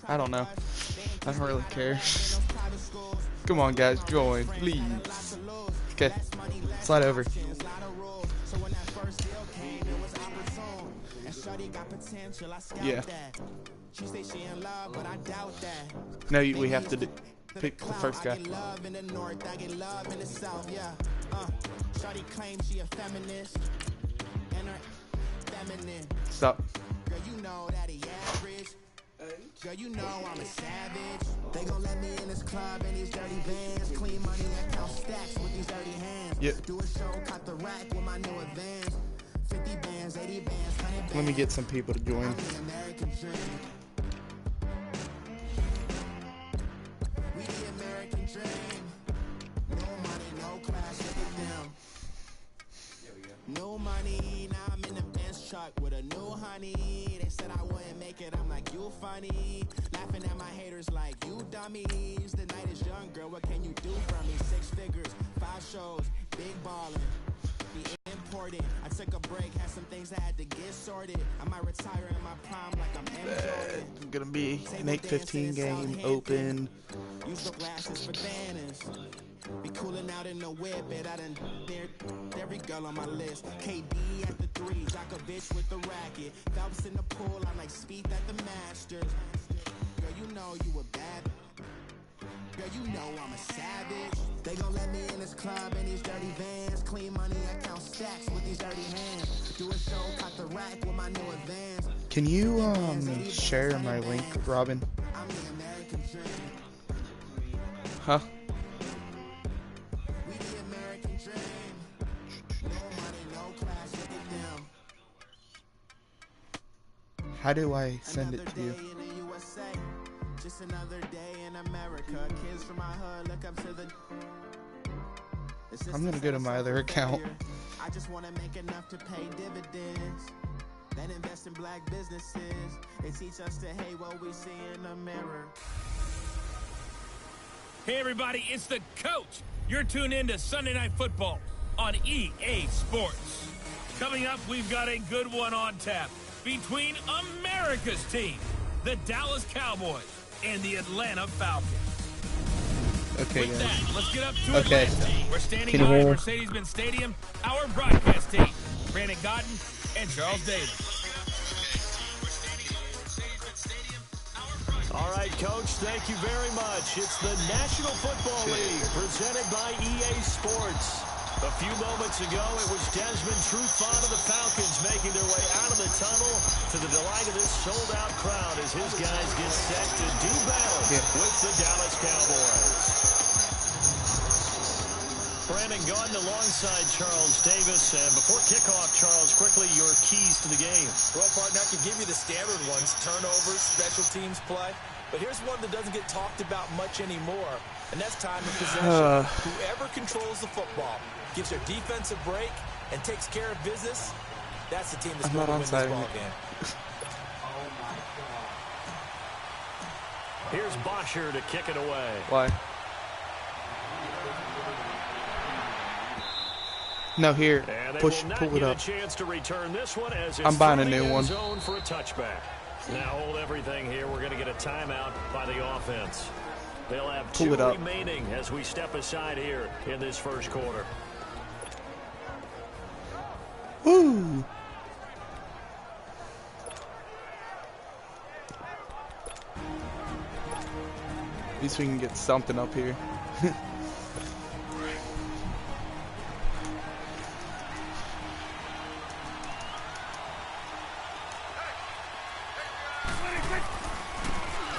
I don't know. I don't really care. Come on, guys, join, please. Okay, slide over. Yeah. No, we have to pick the first guy. Stop. Girl, you know I'm a savage. They gon' let me in this club in these dirty vans. Clean money that count stacks with these dirty hands. Yep. Do a show, cut the rack with my new advance. 50 bands, 80 bands, 100 bands. Let me get some people to join. I'm the American dream. We the American dream. No money, no class, look at them. No money, now I'm in the Benz truck with a new honey. They said I wouldn't make it, I'm like, you funny. Laughing at my haters like, you dummies. The night is young, girl, what can you do for me? 6 figures, 5 shows, big ballin'. Be important. I took a break, had some things I had to get sorted. I might retire in my prime like I'm M. Jordan. It's gonna be an 8-15 game, open. Use the glasses for banners. Be cooling out in the whip, but I done dared every girl on my list. KD at the 3, Djokovic with the racket. Phelps in the pool, I'm like Speed at the Masters. Girl, you know you a bad. Girl, you know I'm a savage. They gon' let me in this club in these dirty vans. Clean money, I count stacks with these dirty hands. Do a show, cut the rack with my new advance. Can you share my link, Robin? I'm the American dream. Huh? We the American dream. No money, no class, look at them. How do I send it to you? Just another day in America. Kids from my hood look up to the. I'm gonna go to my other account. I just wanna make enough to pay dividends. Then invest in black businesses. They teach us to hate what we see in the mirror. Hey everybody, it's the coach. You're tuned in to Sunday Night Football on EA Sports. Coming up, we've got a good one on tap between America's team, the Dallas Cowboys, and the Atlanta Falcons. Okay, with guys. that, let's get up to Atlanta. We're standing by at Mercedes-Benz Stadium. Our broadcast team, Brandon Godden and Charles Davis. All right, Coach, thank you very much. It's the National Football League presented by EA Sports. A few moments ago, it was Desmond Trufant of the Falcons making their way out of the tunnel to the delight of this sold-out crowd as his guys get set to do battle with the Dallas Cowboys. Brandon Gaudin alongside Charles Davis. Before kickoff, Charles, quickly your keys to the game. Well, partner, I could give you the standard ones, turnovers, special teams play. But here's one that doesn't get talked about much anymore, and that's time of possession. Whoever controls the football, gives their defense a break, and takes care of business, that's the team that's going to win this ball game. Here's Bosher to kick it away. Why? No, here. Pull it up. I'm buying a new one. For a touchback. Now hold everything here. We're going to get a timeout by the offense. They'll have 2 remaining as we step aside here in this first quarter. Woo! At least we can get something up here.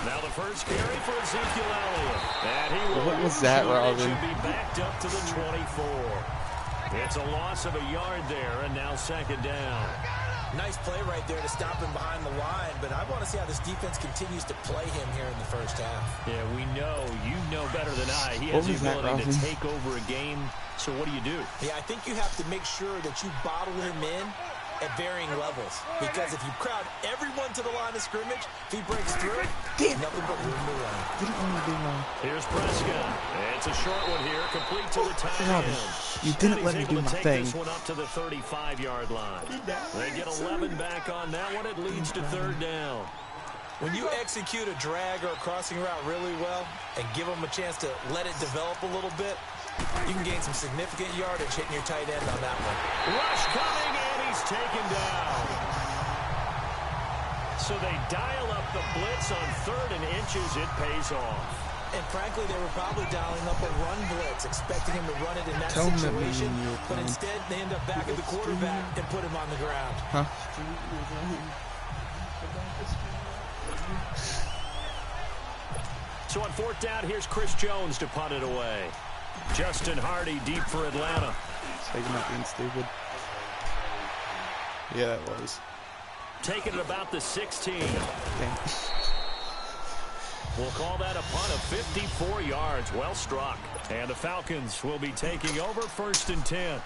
Now the first carry for Ezekiel Elliott. And he will what was that, Robin? Should be backed up to the 24. It's a loss of a yard there, and now second down. Nice play right there to stop him behind the line, but I want to see how this defense continues to play him here in the first half. Yeah, we know. You know better than I. He has the ability to take over a game, so what do? Yeah, I think you have to make sure that you bottle him in at varying levels. Because if you crowd everyone to the line of scrimmage, if he breaks through, nothing but room to run. Didn't want to do my... Here's Prescott. It's a short one here, complete to the tight end. You didn't let me do my thing. This one up to the 35-yard line. They get 11 back on that one. It leads to third down. When you execute a drag or a crossing route really well and give them a chance to let it develop a little bit, you can gain some significant yardage hitting your tight end on that one. Rush coming, and he's taken down. So they dial up the blitz on 3rd and inches. It pays off. And frankly, they were probably dialing up a run blitz, expecting him to run it in that situation. But instead, they end up back at the quarterback and put him on the ground. Huh? So on 4th down, here's Chris Jones to punt it away. Justin Hardy deep for Atlanta. Taking out being stupid. Yeah, that was. Taking it about the 16. Okay. We'll call that a punt of 54 yards. Well struck. And the Falcons will be taking over 1st and 10.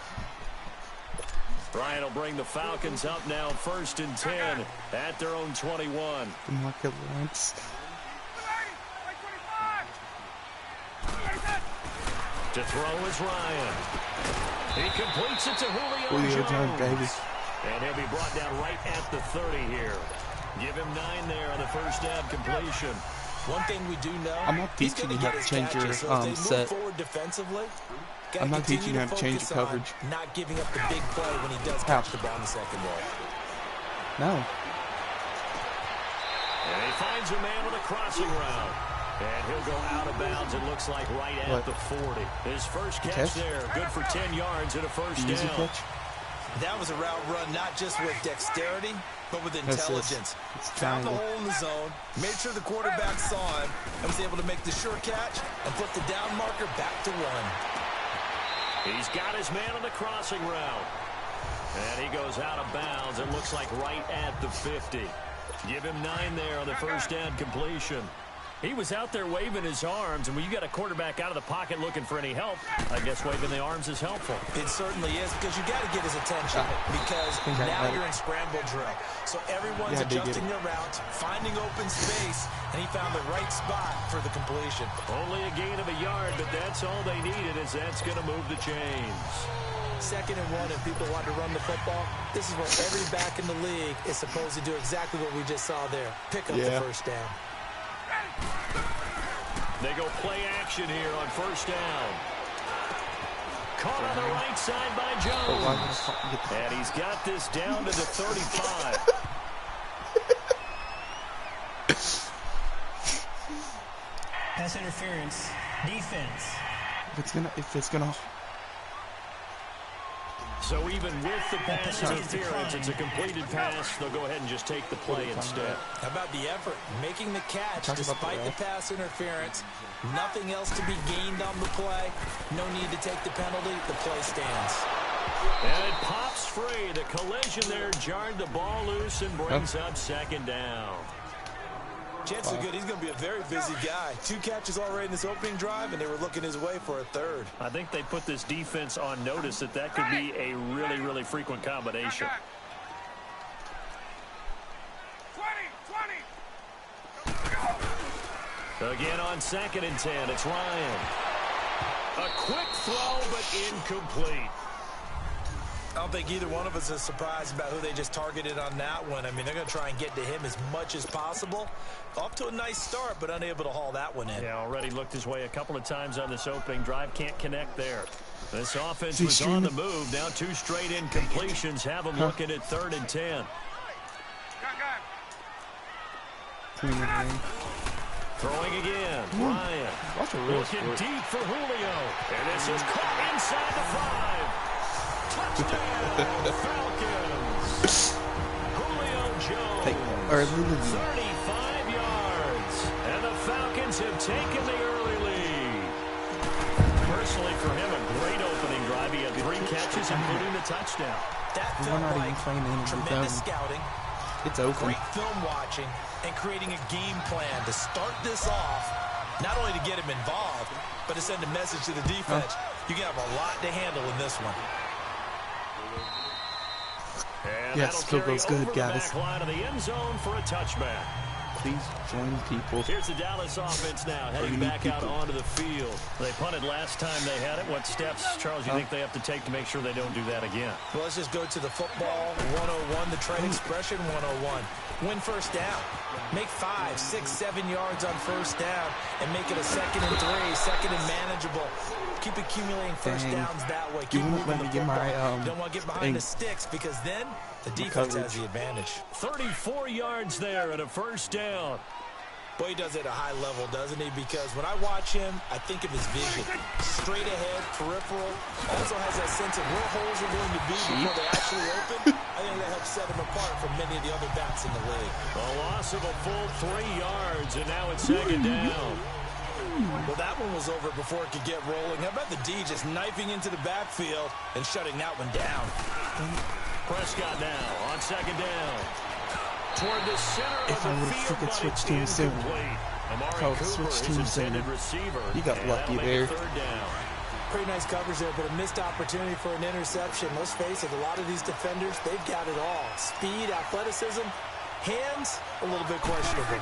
Brian will bring the Falcons up now 1st and 10 at their own 21. Mark it once. To throw is Ryan. He completes it to Julio Jones, baby. And he'll be brought down right at the 30 here. Give him 9 there on the first down completion. One thing we do know, I'm not teaching you how to change your set. Defensively, I'm not teaching you how to change your coverage. Not giving up the big play when he does catch the ball in the secondary. No. And he finds a man with a crossing route. And he'll go out of bounds, it looks like, right at the 40. His first catch there, good for 10 yards and a first down. Catch? That was a route run not just with dexterity, but with intelligence. Found the hole in the zone, made sure the quarterback saw him, and was able to make the sure catch and put the down marker back to 1. He's got his man on the crossing route. And he goes out of bounds, it looks like right at the 50. Give him 9 there on the first down completion. He was out there waving his arms, and when you got a quarterback out of the pocket looking for any help, I guess waving the arms is helpful. It certainly is, because you got to get his attention, because now you're in scramble drill. So everyone's adjusting their routes, finding open space, and he found the right spot for the completion. Only a gain of a yard, but that's all they needed, as that's going to move the chains. 2nd and 1, if people want to run the football, this is where every back in the league is supposed to do exactly what we just saw there, pick up the first down. They go play action here on first down. Caught on the right side by Jones. And he's got this down to the 35. Pass interference. Defense. If it's gonna. So even with the pass interference, it's a completed pass. They'll go ahead and just take the play instead. How about the effort? Making the catch despite the pass interference. Nothing else to be gained on the play. No need to take the penalty. The play stands. And it pops free. The collision there jarred the ball loose and brings up 2nd down. Chances are good he's going to be a very busy guy. 2 catches already in this opening drive, and they were looking his way for a 3rd. I think they put this defense on notice that could be a really, really frequent combination. 20. Again on 2nd and 10, it's Ryan. A quick throw, but incomplete. I don't think either one of us is surprised about who they just targeted on that one. I mean, they're going to try and get to him as much as possible. Off to a nice start, but unable to haul that one in. Yeah, already looked his way a couple of times on this opening drive. Can't connect there. This offense was on the move. Now 2 straight incompletions have them looking at 3rd and 10. Throwing again. Ryan. Looking deep for Julio. And this is caught inside the 5. Touchdown, Falcons. Julio Jones, 35 yards. And the Falcons have taken the early lead. Personally, for him, a great opening drive. He had 3 catches, including the touchdown. That felt like tremendous scouting. It's open. Great film watching and creating a game plan to start this off, not only to get him involved, but to send a message to the defense. You can have a lot to handle in this one. And Yes, field goal's good, over guys. the back line of the end zone for a touchback. Please join people. Here's the Dallas offense now heading back out onto the field. They punted last time they had it. What steps, Charles, you think they have to take to make sure they don't do that again? Well, let's just go to the football 101, the trade expression 101. Win first down. Make 5, 6, 7 yards on first down and make it a 2nd and 3, 2nd and manageable. Keep accumulating first downs that way. Keep moving the football. You don't want to get behind the sticks because then the defense has the advantage. 34 yards there and a first down. Boy, he does it at a high level, doesn't he? Because when I watch him, I think of his vision. Straight ahead, peripheral. Also has that sense of where holes are going to be before they actually open. I think that helps set him apart from many of the other backs in the league. A loss of a full 3 yards, and now it's 2nd down. Well, that one was over before it could get rolling. How about the D just knifing into the backfield and shutting that one down? Prescott now on 2nd down. Toward the center If I of would the have field, freaking but switched it's teams soon. incomplete. Amari I would have Cooper, switched his teams soon. intended receiver. You got And lucky that'll make there. it 3rd down. Pretty nice coverage there, but a missed opportunity for an interception. Let's face it, a lot of these defenders, they've got it all. Speed, athleticism, hands, a little bit questionable.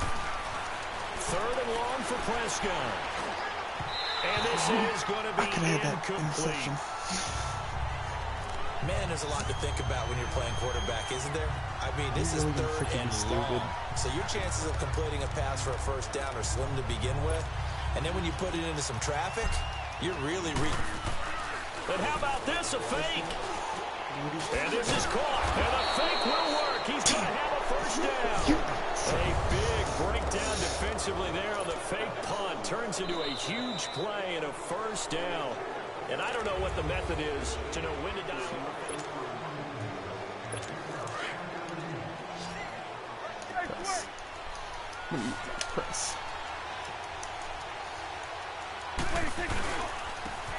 3rd and long for Prescott. And this is going to be incomplete. Man, there's a lot to think about when you're playing quarterback, isn't there? I mean, this is 3rd and long. So your chances of completing a pass for a first down are slim to begin with. And then when you put it into some traffic, you're really But how about this, a fake? And this is caught. And the fake will work. He's going to have a first down. A big breakdown defensively there on the fake punt. Turns into a huge play and a first down. And I don't know what the method is to know when to dial. Press.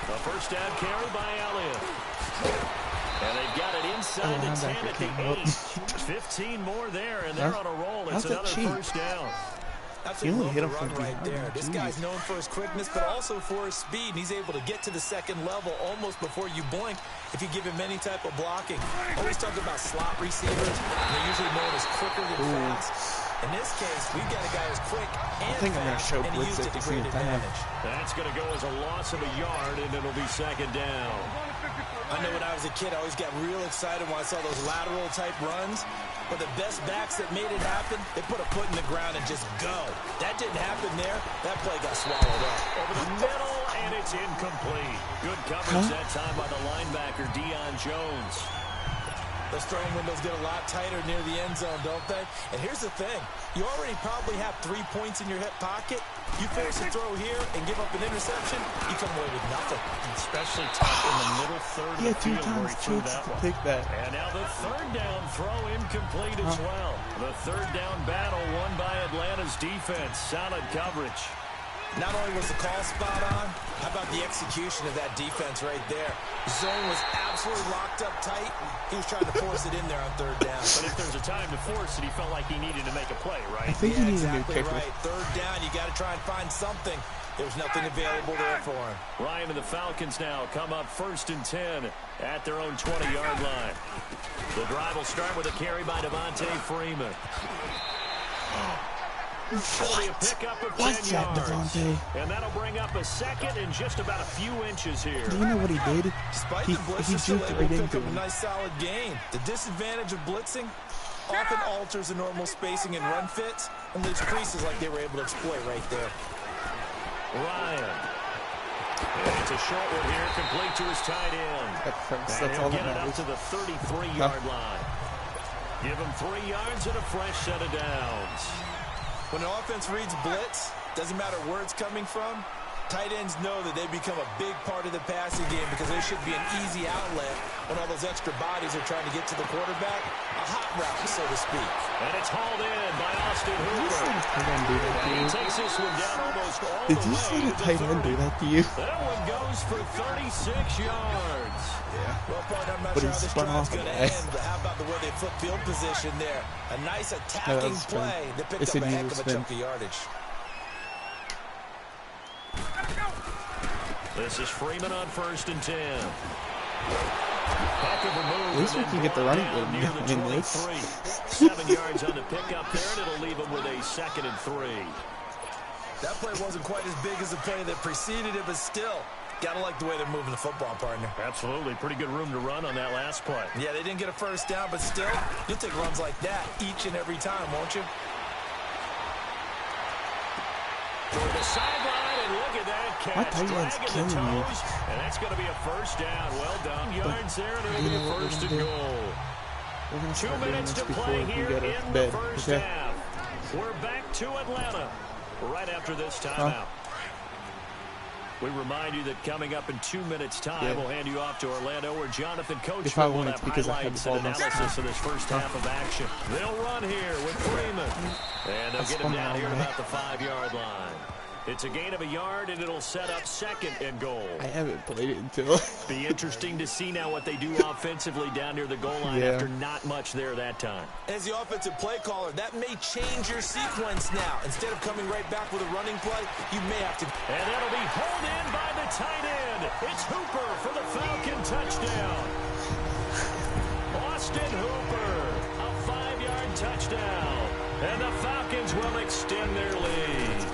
A first down carry by Elliott. And they've got it inside the 10 at the 8. 15 more there, and they're on a roll. It's another first down. That's a local run right there. This guy's known for his quickness, but also for his speed. And he's able to get to the 2nd level almost before you blink if you give him any type of blocking. Always talk about slot receivers, and they're usually known as quicker than fast. In this case, we've got a guy who's quick and fast, and he used it to great advantage. That's going to go as a loss of a yard, and it'll be 2nd down. I know when I was a kid, I always got real excited when I saw those lateral-type runs. But the best backs that made it happen, they put a foot in the ground and just go. That didn't happen there. That play got swallowed up. Over the middle, and it's incomplete. Good coverage that time by the linebacker, Deion Jones. Those throwing windows get a lot tighter near the end zone, don't they? And here's the thing. You already probably have 3 points in your hip pocket. You force a throw here and give up an interception, you come away with nothing. Especially tough in the middle third of the field where he threw that one. Pick that. And now the 3rd down throw incomplete as well. The 3rd down battle won by Atlanta's defense. Solid coverage. Not only was the call spot on, how about the execution of that defense right there? Zone was absolutely locked up tight. He was trying to force it in there on 3rd down. But if there's a time to force it, he felt like he needed to make a play, right? I think he needs a new kicker. Right. 3rd down, you got to try and find something. There's nothing available there for him. Ryan and the Falcons now come up 1st and 10 at their own 20-yard line. The drive will start with a carry by Devontae Freeman. That'll be a pickup of 10 yards. And that'll bring up a 2nd and just about a few inches here. Do you know what he did? Despite He the blitz, he's still juked able right to pick into up a him. nice solid gain. The disadvantage of blitzing often alters the normal spacing and run fits and leaves creases like they were able to exploit right there. Ryan. And it's a short one here, complete to his tight end. That's all that Get it up matters. to the 33-yard line. Give him 3 yards and a fresh set of downs. When an offense reads blitz, doesn't matter where it's coming from, tight ends know that they become a big part of the passing game because there should be an easy outlet when all those extra bodies are trying to get to the quarterback. A hot route, so to speak. And it's hauled in by Austin Hooper. And he takes this one down almost all Did the you way see the to tight end 30. do that to you? That one goes for 36 yards. Well, partner, I'm not But sure he how this spun drive's off going to the guy. end, but how about the way they flip field position there? A nice attacking was fun. play that picked It's up a an heck easy of a spin. chunk of yardage. This is Freeman on 1st and 10. At least we can get the running game in this. 7 yards on the pickup there, and it'll leave them with a 2nd and 3. That play wasn't quite as big as the play that preceded it, but still, gotta like the way they're moving the football, partner. Absolutely. Pretty good room to run on that last play. Yeah, they didn't get a first down, but still, you'll take runs like that each and every time, won't you? For the sideline, and look at that catch. My tight end's Dragging the killing me. toes, and that's going to be a first down. Well done. Yards there, and it'll be a first and goal. We're gonna 2 start doing minutes this to before play we here go to in the bed. first Okay. half. We're back to Atlanta right after this timeout. We remind you that coming up in 2 minutes' time, we'll hand you off to Orlando, where Jonathan Coachman will have highlights and analysis of this first half of action. They'll run here with Freeman, and they'll get him down here at about the 5-yard line. It's a gain of a yard, and it'll set up 2nd and goal. I haven't played it until. Be interesting to see now what they do offensively down near the goal line after not much there that time. As the offensive play caller, that may change your sequence now. Instead of coming right back with a running play, you may have to. And that'll be pulled in by the tight end. It's Hooper for the Falcon touchdown. Austin Hooper, a 5-yard touchdown. And the Falcons will extend their lead.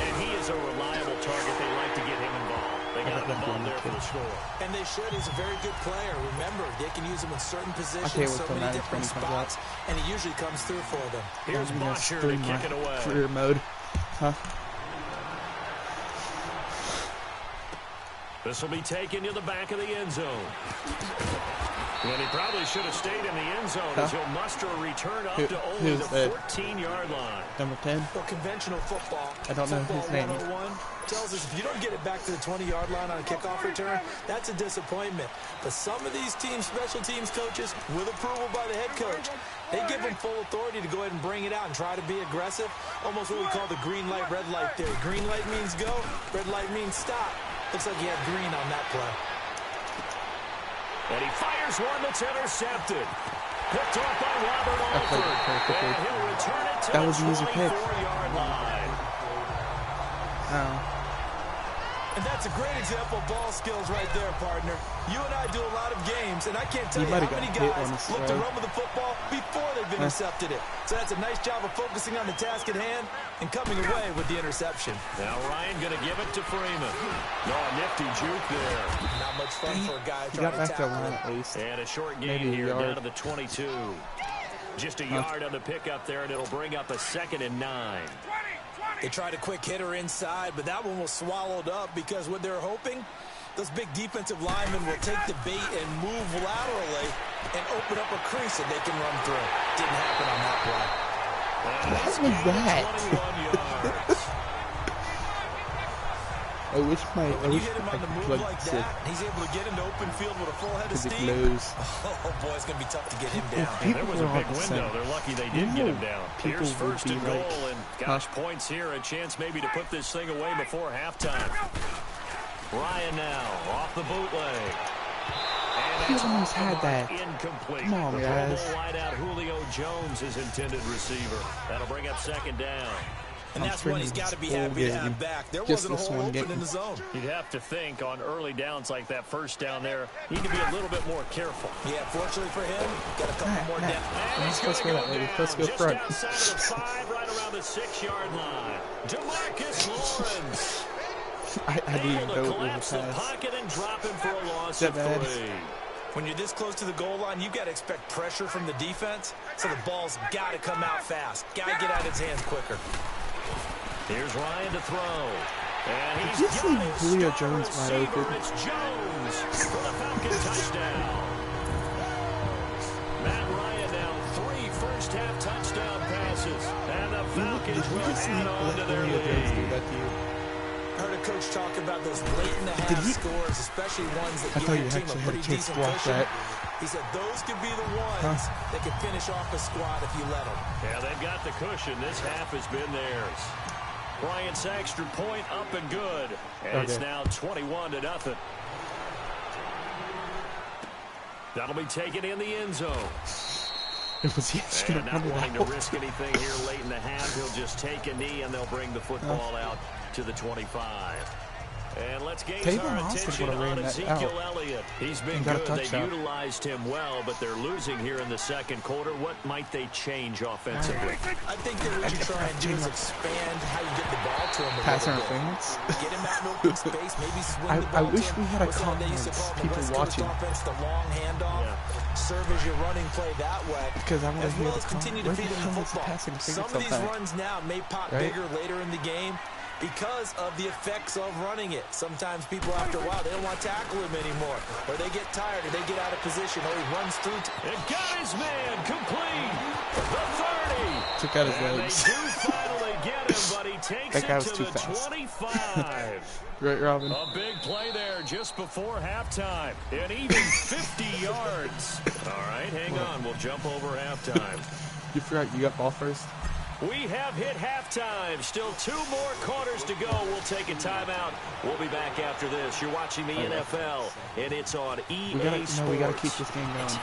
And he is a reliable target. They like to get him involved. They got him involved there for the score. And they should. He's a very good player. Remember, they can use him in certain positions, so till many different 9:20 comes spots, and he usually comes through for them. Here's Bosher to kick it away. Career mode. Huh? This will be taken to the back of the end zone. And he probably should have stayed in the end zone as he'll muster a return up to only the 14-yard line. Number 10. Well, conventional football. I don't know his name. 101 tells us if you don't get it back to the 20-yard line on a kickoff return, that's a disappointment. But some of these teams, special teams coaches, with approval by the head coach, they give them full authority to go ahead and bring it out and try to be aggressive. Almost what we call the green light, red light theory. Green light means go, red light means stop. Looks like he had green on that play. And he fires one that's intercepted. Picked off by Robert Alford. And he'll return it to the 24-yard line. And that's a great example of ball skills right there, partner. You and I do a lot of games, and I can't tell you how many guys look to run with the football before they've intercepted it. So that's a nice job of focusing on the task at hand and coming away with the interception. Now Ryan going to give it to Freeman. Nifty juke there. Not much fun for a guy trying to tackle line at least. And a short gain here down to the 22. Just a yard on the pickup there, and it'll bring up a 2nd and 9. They tried a quick hitter inside, but that one was swallowed up because what they're hoping, those big defensive linemen will take the bait and move laterally and open up a crease that they can run through. Didn't happen on that play. What was that? I wish my when you hit him on the move like that, he's able to get into open field with a full head of steam. Oh boy, it's gonna be tough to get him down. There was a big window. They're lucky they did get him down. Here's 1st and goal, and gosh, points here, a chance maybe to put this thing away before halftime. Ryan now off the bootleg. He almost had that. Incomplete. Come on, guys. The wideout Julio Jones is intended receiver. That'll bring up 2nd down. And that's one he's got to be happy to have back. There wasn't a hole open in the zone. You'd have to think on early downs like that first down there, you need to be a little bit more careful. Yeah, fortunately for him, got a couple more depth. And he's going to go down let's go front. just outside of the 5, right around the 6-yard line. DeMarcus Lawrence. I didn't even know it was a collapse the pass. pocket and drop him for a loss of 3. When you're this close to the goal line, you've got to expect pressure from the defense, so the ball's got to come out fast. Got to get out of his hands quicker. Here's Ryan to throw. And he's Did you see Julio Jones wide open? It's Jones for the Falcon touchdown. Matt Ryan now 3 first-half touchdown passes. And the Falcons will add on to their lead. Heard a coach talk about those late-in-the-half scores, especially ones that give your team a pretty decent cushion. He said those could be the ones that can finish off a squad if you let them. Yeah, they've got the cushion. This half has been theirs. Bryant's extra point up and good. And it's now 21-0. That'll be taken in the end zone. It was and not wanting to risk anything here late in the half, he'll just take a knee and they'll bring the football out to the 25. And let's gain Tavon our Austin attention would have on ran that Ezekiel out. Elliott. He's been got a good. They've touchdown. utilized him well, but they're losing here in the second quarter. What might they change offensively? I think that what you try and do is expand how you get the ball to him a Pass little bit. interference. Get him out in open space, maybe swing the I ball wish to him. we had a What's that they used to comments, call the people West Coast watching. offense, the long handoff. Serve as your running play that way. Because I want to as hear well the as continue to where feed the him hell the is the football. passing Some of these runs now may pop bigger later in the game because of the effects of running it. Sometimes people, after a while, they don't want to tackle him anymore, or they get tired, or they get out of position, or he runs through. It got his man complete. The 30. Took out his And legs. they do finally get him, but he takes That guy it was to too the fast. 25. Right, Robin. A big play there just before halftime. And even 50 yards. All right, hang on. We'll jump over halftime. You forgot you got ball first? We have hit halftime. Still 2 more quarters to go. We'll take a timeout. We'll be back after this. You're watching the NFL, and it's on EA Sports. We gotta keep this game going.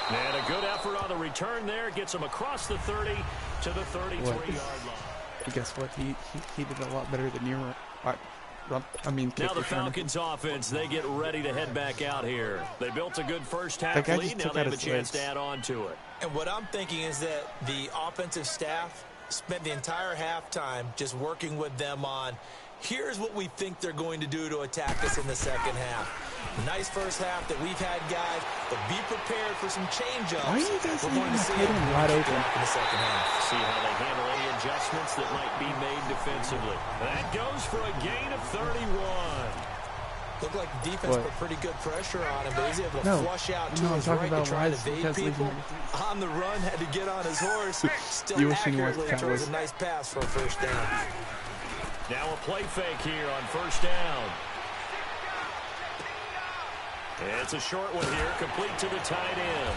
And a good effort on the return there. Gets him across the 30 to the 33-yard line. But guess what? He did a lot better than you were. Now the Falcons offense, they get ready to head back out here. They built a good first That half guy lead. just Now took they out have a his chance to legs. add on to it. And what I'm thinking is that the offensive staff spent the entire halftime just working with them on, here's what we think they're going to do to attack us in the second half. Nice first half that we've had, guys, but be prepared for some change-ups. Why are you guys We're leaving going to the see head it in wide open? in the second half. See how they handle any adjustments that might be made defensively. That goes for a gain of 31. Looked like the defense put pretty good pressure on him, but he's able to flush out to his right to try to evade people. On the run, had to get on his horse. Still accurately throws a nice pass for a first down. Now a play fake here on first down. It's a short one here, complete to the tight end.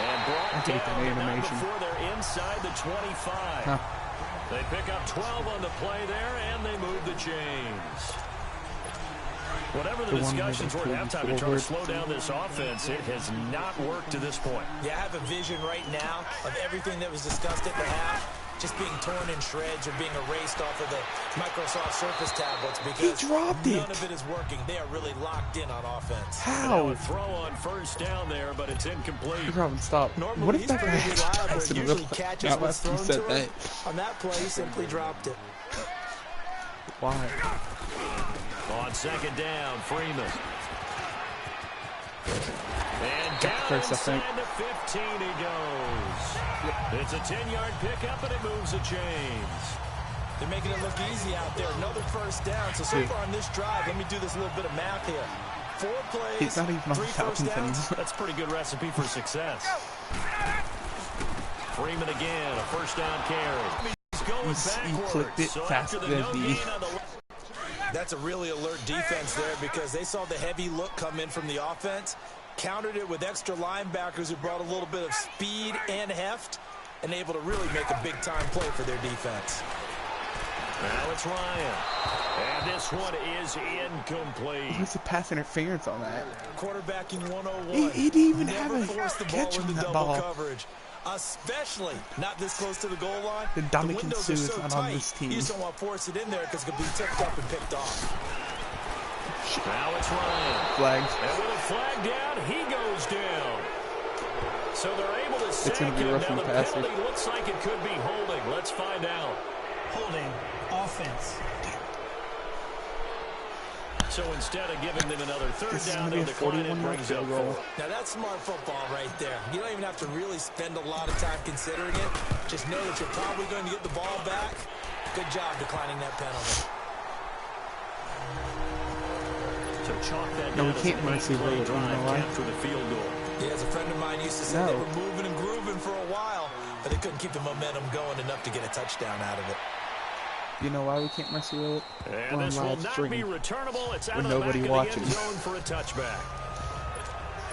And brought down before they're inside the 25. They pick up 12 on the play there, and they move the chains. Whatever the discussions were at halftime to try to slow down this offense, it has not worked to this point. Yeah, I have a vision right now of everything that was discussed at the half just being torn in shreds or being erased off of the Microsoft Surface tablets because none of it is working. They are really locked in on offense. How? A throw on first down there, but it's incomplete. Robin, stop. Normally, What if he's that guy pretty reliable. tries to Usually catches not what's after thrown you said to him. that? On that play, he simply dropped it. Why? On second down, Freeman. And down inside the 15 he goes. It's a 10-yard pickup, and it moves the chains. They're making it look easy out there. Another first down. So far on this drive, let me do this little bit of math here. 4 plays, He's not even on 3 the first Falcons downs. anymore. That's a pretty good recipe for success. Freeman again, a first down carry. He's going He clicked it faster than the... That's a really alert defense there because they saw the heavy look come in from the offense, countered it with extra linebackers who brought a little bit of speed and heft, and able to really make a big-time play for their defense. Now it's Ryan. And this one is incomplete. What's the pass interference on that? Quarterbacking 101. He didn't even Never have a force the catch ball on into that double ball. coverage. Especially not this close to the goal line. The windows Sue are is so not tight, on this team. you just don't want to force it in there because it could be tipped up and picked off. Now it's Ryan. Flags. And with a flag down, he goes down. So they're able to sack him. Now the penalty looks like it could be holding. Let's find out. Holding. Offense. So instead of giving them another third down, they'll decline and brings up 4. Now that's smart football right there. You don't even have to really spend a lot of time considering it. Just know that you're probably going to get the ball back. Good job declining that penalty. So chalk that No, we down can't as an mercy 8-play road, drive you know why? for the field goal. Yeah, as a friend of mine used to say, they were moving and grooving for a while, but they couldn't keep the momentum going enough to get a touchdown out of it. You know why we can't mercy roll it? And this will not be returnable. It's out of the back of the end zone for a touchback.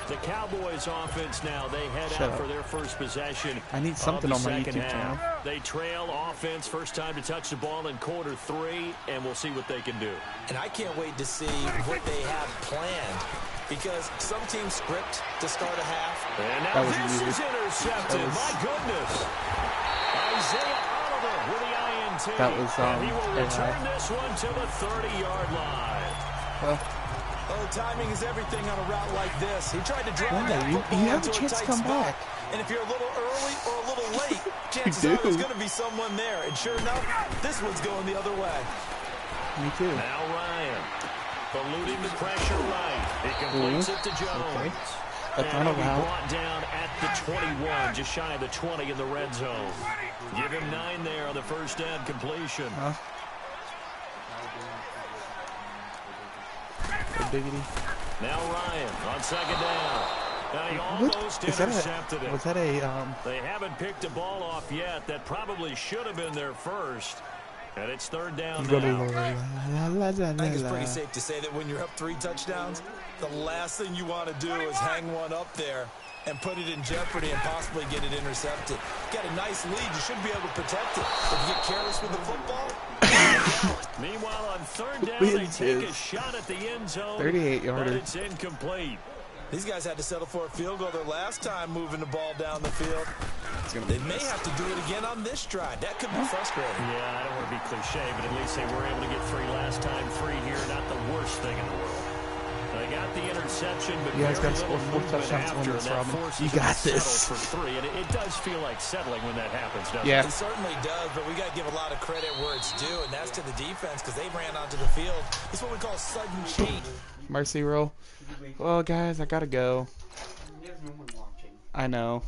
The Cowboys offense now, they head out for their first possession. I need something on my YouTube channel. They trail offense, first time to touch the ball in quarter 3, and we'll see what they can do. And I can't wait to see what they have planned, because some teams script to start a half. And now this is intercepted. My goodness. Isaiah Oliver with the INT. That was, and he will return AI. this one to the 30-yard line. Well, Oh, timing is everything on a route like this. He tried to drive that you football have a into a chance to tight come spot. back. And if you're a little early or a little late, chances do. are there's going to be someone there. And sure enough, this one's going the other way. Me too. Now Ryan, eluding the pressure right. He completes it to Jones. Okay. And That's not he'll be allowed. brought down at the 21, just shy of the 20 in the red zone. Give him 9 there on the first down completion. Diggity. Now Ryan on second down. Now he almost intercepted it. Was that a They haven't picked a ball off yet. That probably should have been their first. And it's third down now. I think it's pretty safe to say that when you're up 3 touchdowns, the last thing you want to do is hang one up there and put it in jeopardy and possibly get it intercepted. Got a nice lead. You should be able to protect it. If you get careless with the football. Meanwhile, on third down, they take a shot at the end zone. 38-yarder. But it's incomplete. These guys had to settle for a field goal their last time moving the ball down the field. They may have to do it again on this drive. That could be frustrating. Yeah, I don't want to be cliche, but at least they were able to get 3 last time. 3 here, not the worst thing in the world. They got the interception, but you guys got to very score little 4 movement touchdowns to win after, this, and that Robin. forces You them got to settle this. for 3, and it does feel like settling when that happens, doesn't Yeah. it? It certainly does, but we got to give a lot of credit where it's due, and that's to the defense because they ran onto the field. It's what we call sudden change. Mercy roll. Well, guys, I gotta go. I know.